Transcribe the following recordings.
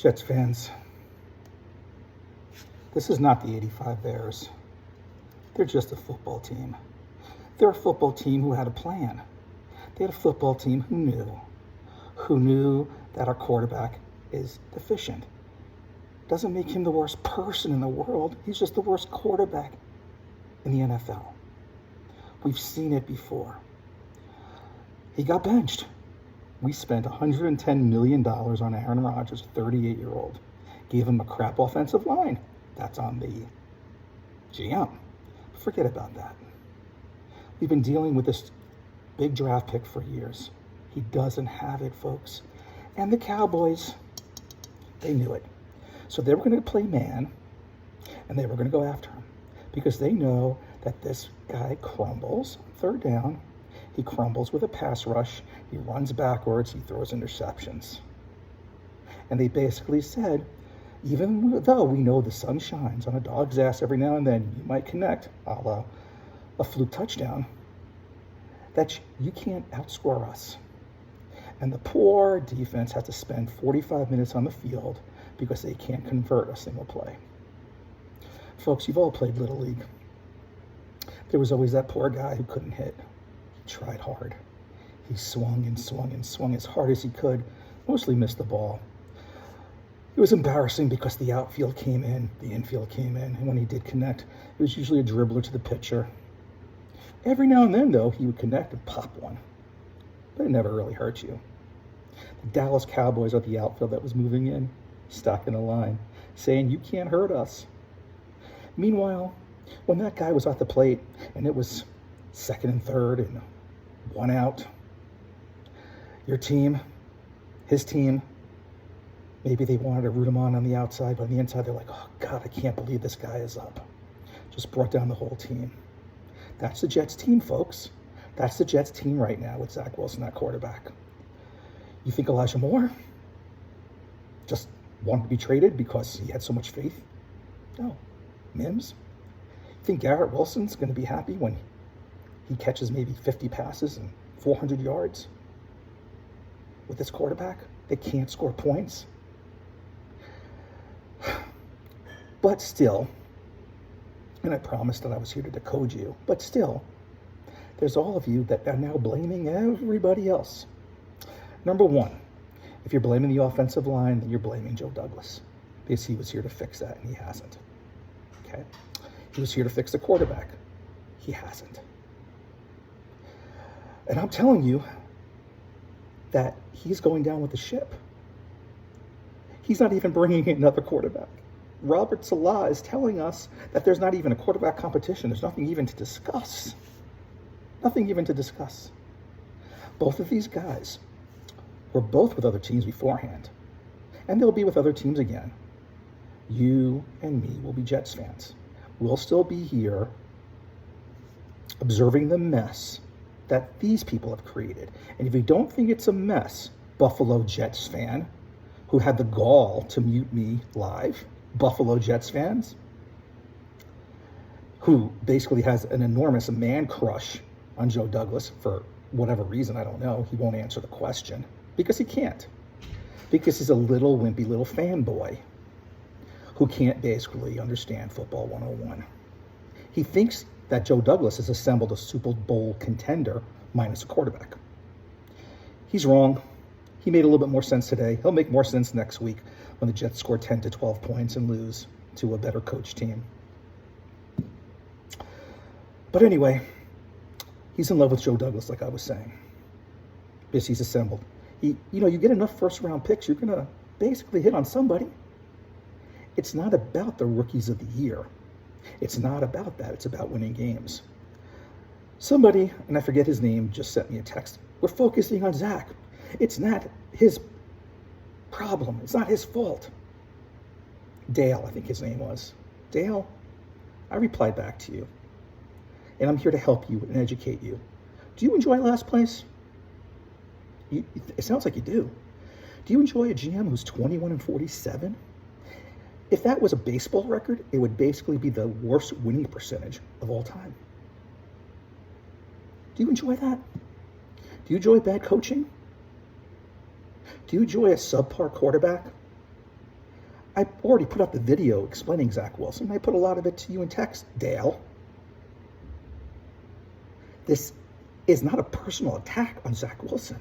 Jets fans, this is not the '85 Bears. They're just a football team. They're a football team who had a plan. They had a football team who knew that our quarterback is deficient. Doesn't make him the worst person in the world. He's just the worst quarterback in the NFL. We've seen it before. He got benched. We spent $110 million on Aaron Rodgers, 38-year-old. Gave him a crap offensive line. That's on the GM. Forget about that. We've been dealing with this big draft pick for years. He doesn't have it, folks. And the Cowboys, they knew it. So they were going to play man, and they were going to go after him because they know that this guy crumbles. Third down, he crumbles with a pass rush. He runs backwards. He throws interceptions. And they basically said, even though we know the sun shines on a dog's ass every now and then, you might connect, a la a fluke touchdown, that you can't outscore us. And the poor defense has to spend 45 minutes on the field because they can't convert a single play. Folks, you've all played Little League. There was always that poor guy who couldn't hit. He tried hard. He swung and swung and swung as hard as he could, mostly missed the ball. It was embarrassing because the outfield came in, the infield came in, and when he did connect, it was usually a dribbler to the pitcher. Every now and then, though, he would connect and pop one, but it never really hurt you. The Dallas Cowboys are the outfield that was moving in, stuck in a line, saying, you can't hurt us. Meanwhile, when that guy was at the plate and it was second and third and one out, your team, his team, maybe they wanted to root him on the outside, but on the inside, they're like, oh, God, I can't believe this guy is up. Just brought down the whole team. That's the Jets team, folks. That's the Jets team right now with Zach Wilson at quarterback. You think Elijah Moore just wanted to be traded because he had so much faith? No. Mims? You think Garrett Wilson's going to be happy when he catches maybe 50 passes and 400 yards with this quarterback? They can't score points. But still, and I promised that I was here to decode you, but still, there's all of you that are now blaming everybody else. Number one, if you're blaming the offensive line, then you're blaming Joe Douglas because he was here to fix that and he hasn't. Okay? He was here to fix the quarterback. He hasn't. And I'm telling you that he's going down with the ship. He's not even bringing in another quarterback. Robert Saleh is telling us that there's not even a quarterback competition. There's nothing even to discuss. Nothing even to discuss. Both of these guys were both with other teams beforehand, and they'll be with other teams again. You and me will be Jets fans. We'll still be here observing the mess that these people have created. And if you don't think it's a mess, Buffalo Jets fan, who had the gall to mute me live, Buffalo Jets fans, who basically has an enormous man crush on Joe Douglas for whatever reason, I don't know. He won't answer the question because he can't. Because he's a little wimpy little fanboy who can't basically understand football 101. He thinks that Joe Douglas has assembled a Super Bowl contender minus a quarterback. He's wrong. He made a little bit more sense today. He'll make more sense next week when the Jets score 10 to 12 points and lose to a better coach team. But anyway, he's in love with Joe Douglas, like I was saying. Because he's assembled. You get enough first-round picks, you're going to basically hit on somebody. It's not about the rookies of the year. It's not about that. It's about winning games. Somebody, and I forget his name, just sent me a text. We're focusing on Zach. It's not his problem. It's not his fault. Dale, I think his name was. Dale, I replied back to you. And I'm here to help you and educate you. Do you enjoy last place? It sounds like you do. Do you enjoy a GM who's 21-47? If that was a baseball record, it would basically be the worst winning percentage of all time. Do you enjoy that? Do you enjoy bad coaching? Do you enjoy a subpar quarterback? I already put up the video explaining Zach Wilson. I put a lot of it to you in text, Dale. This is not a personal attack on Zach Wilson.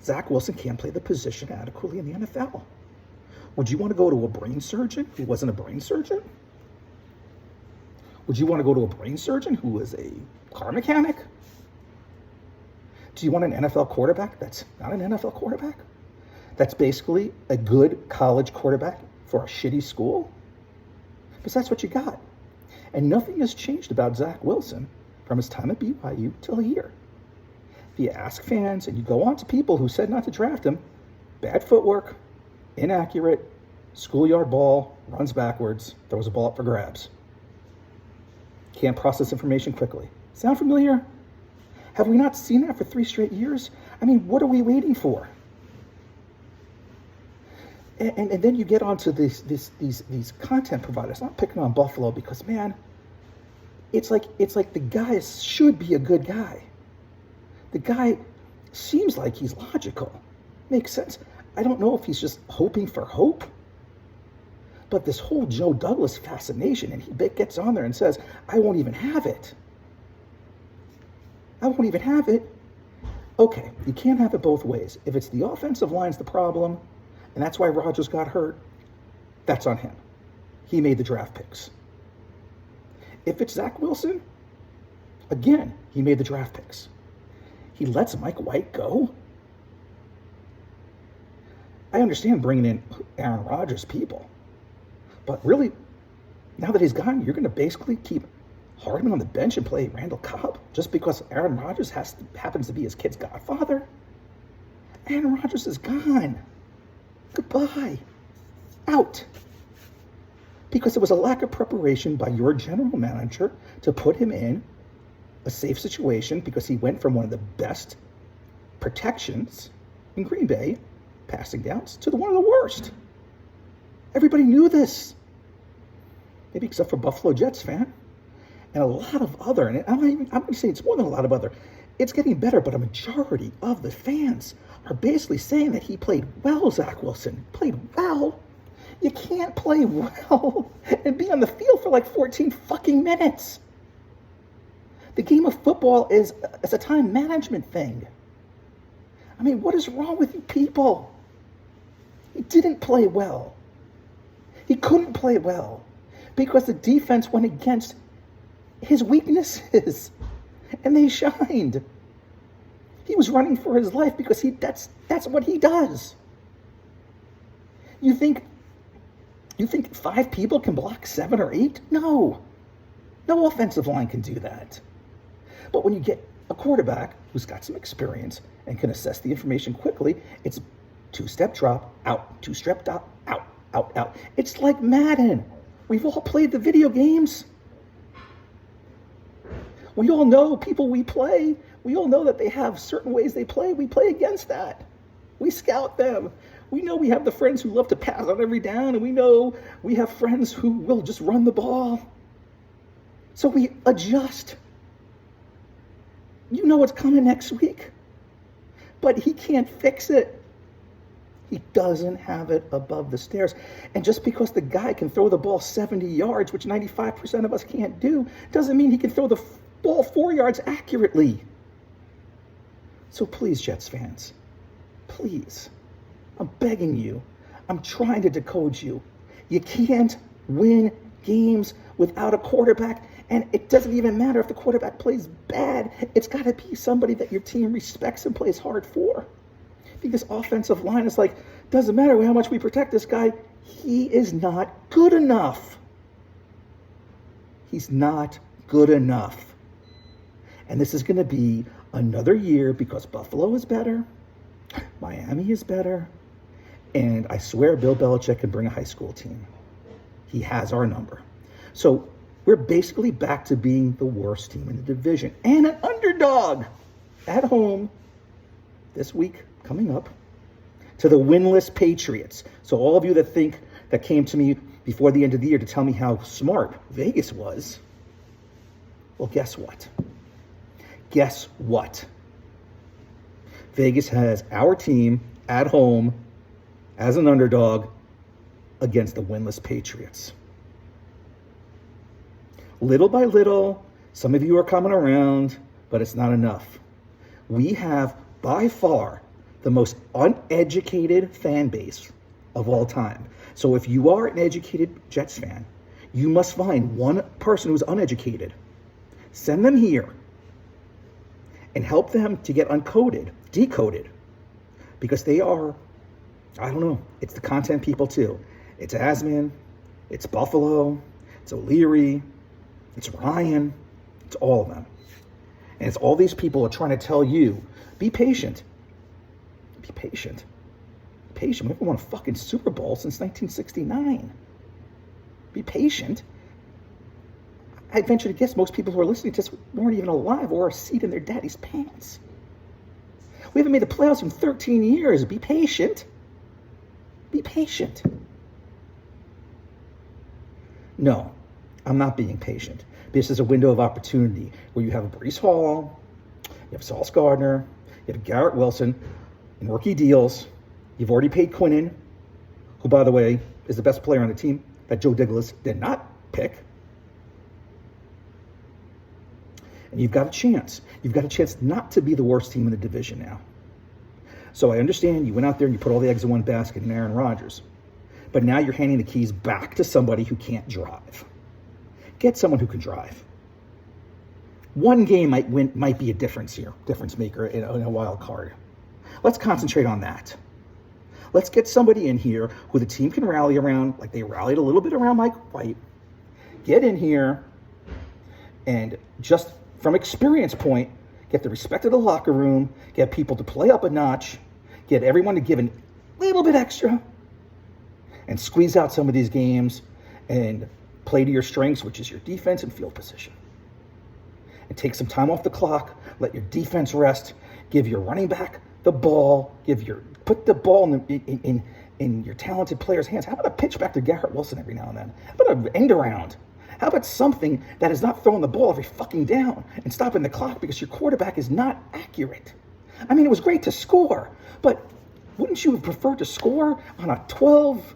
Zach Wilson can't play the position adequately in the NFL. Would you want to go to a brain surgeon who wasn't a brain surgeon? Would you want to go to a brain surgeon who was a car mechanic? Do you want an NFL quarterback that's not an NFL quarterback? That's basically a good college quarterback for a shitty school? Because that's what you got. And nothing has changed about Zach Wilson from his time at BYU till here. If you ask fans and you go on to people who said not to draft him, bad footwork, inaccurate, schoolyard ball, runs backwards, throws a ball up for grabs. Can't process information quickly. Sound familiar? Have we not seen that for 3 straight years? I mean, what are we waiting for? And then you get onto these content providers. I'm not picking on Buffalo because, man, it's like the guy should be a good guy. The guy seems like he's logical. Makes sense. I don't know if he's just hoping for hope. But this whole Joe Douglas fascination, and he gets on there and says, I won't even have it. I won't even have it. Okay, you can't have it both ways. If it's the offensive line's the problem, and that's why Rodgers got hurt, that's on him. He made the draft picks. If it's Zach Wilson, again, he made the draft picks. He lets Mike White go. I understand bringing in Aaron Rodgers people. But really, now that he's gone, you're going to basically keep Hardman on the bench and play Randall Cobb just because Aaron Rodgers happens to be his kid's godfather? Aaron Rodgers is gone. Goodbye. Out. Because it was a lack of preparation by your general manager to put him in a safe situation because he went from one of the best protections in Green Bay, passing downs, to one of the worst. Everybody knew this. Maybe except for Buffalo Jets fan. And a lot of other, and I'm going to say it's more than a lot of other, it's getting better, but a majority of the fans are basically saying that he played well, Zach Wilson. Played well? You can't play well and be on the field for like 14 fucking minutes. The game of football is a time management thing. I mean, what is wrong with you people? He didn't play well. He couldn't play well because the defense went against his weaknesses, and they shined. He was running for his life because that's what he does. You think 5 people can block 7 or 8? No offensive line can do that. But when you get a quarterback who's got some experience and can assess the information quickly, it's 2-step drop, out, 2-step drop, out, out, out. It's like Madden. We've all played the video games. We all know people we play. We all know that they have certain ways they play. We play against that. We scout them. We know we have the friends who love to pass on every down, and we know we have friends who will just run the ball. So we adjust. You know what's coming next week. But he can't fix it. He doesn't have it above the stairs. And just because the guy can throw the ball 70 yards, which 95% of us can't do, doesn't mean he can throw the ball 4 yards accurately. So please, Jets fans, please, I'm begging you, I'm trying to decode you. You can't win games without a quarterback, and it doesn't even matter if the quarterback plays bad. It's got to be somebody that your team respects and plays hard for. Because offensive line is like, doesn't matter how much we protect this guy, he is not good enough. He's not good enough. And this is going to be another year because Buffalo is better, Miami is better, and I swear Bill Belichick can bring a high school team. He has our number. So we're basically back to being the worst team in the division and an underdog at home this week coming up to the winless Patriots. So all of you that came to me before the end of the year to tell me how smart Vegas was, well, guess what? Guess what? Vegas has our team at home as an underdog against the winless Patriots. Little by little, some of you are coming around, but it's not enough. We have, by far, the most uneducated fan base of all time. So if you are an educated Jets fan, you must find one person who's uneducated, send them here, and help them to get decoded, because they are, I don't know, it's the content people too. It's Asman, it's Buffalo, it's O'Leary, it's Ryan, it's all of them. And it's all these people are trying to tell you, be patient. Be patient. Be patient. We haven't won a fucking Super Bowl since 1969. Be patient. I'd venture to guess most people who are listening to this weren't even alive or a seat in their daddy's pants. We haven't made the playoffs in 13 years. Be patient. Be patient. No, I'm not being patient. This is a window of opportunity where you have a Breece Hall, you have Sauce Gardner, you have Garrett Wilson in rookie deals. You've already paid Quinnen, who, by the way, is the best player on the team that Joe Douglas did not pick. And you've got a chance. You've got a chance not to be the worst team in the division now. So I understand you went out there and you put all the eggs in one basket in Aaron Rodgers. But now you're handing the keys back to somebody who can't drive. Get someone who can drive. One game might be a difference maker in a wild card. Let's concentrate on that. Let's get somebody in here who the team can rally around, like they rallied a little bit around Mike White. Get in here and just from experience point, get the respect of the locker room, get people to play up a notch, get everyone to give a little bit extra, and squeeze out some of these games and play to your strengths, which is your defense and field position. And take some time off the clock, let your defense rest, give your running back the ball, put the ball in your talented players' hands. How about a pitch back to Garrett Wilson every now and then? How about an end around? How about something that is not throwing the ball every fucking down and stopping the clock because your quarterback is not accurate? I mean, it was great to score, but wouldn't you have preferred to score on a 12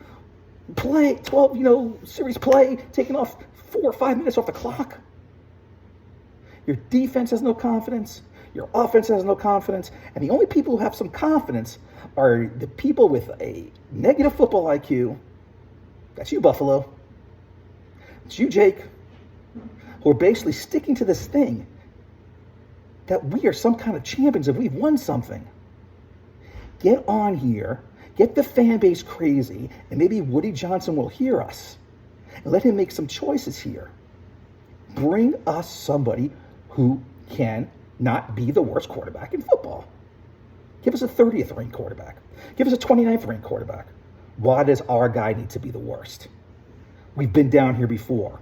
series play, taking off 4 or 5 minutes off the clock? Your defense has no confidence. Your offense has no confidence. And the only people who have some confidence are the people with a negative football IQ. That's you, Buffalo. It's you, Jake, who are basically sticking to this thing that we are some kind of champions if we've won something. Get on here, get the fan base crazy, and maybe Woody Johnson will hear us. And let him make some choices here. Bring us somebody who can not be the worst quarterback in football. Give us a 30th ranked quarterback. Give us a 29th ranked quarterback. Why does our guy need to be the worst? We've been down here before.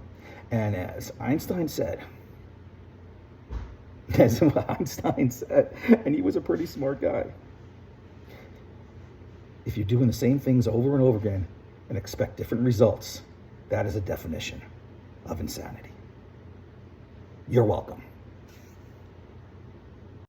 And as Einstein said, and he was a pretty smart guy, if you're doing the same things over and over again and expect different results, that is a definition of insanity. You're welcome.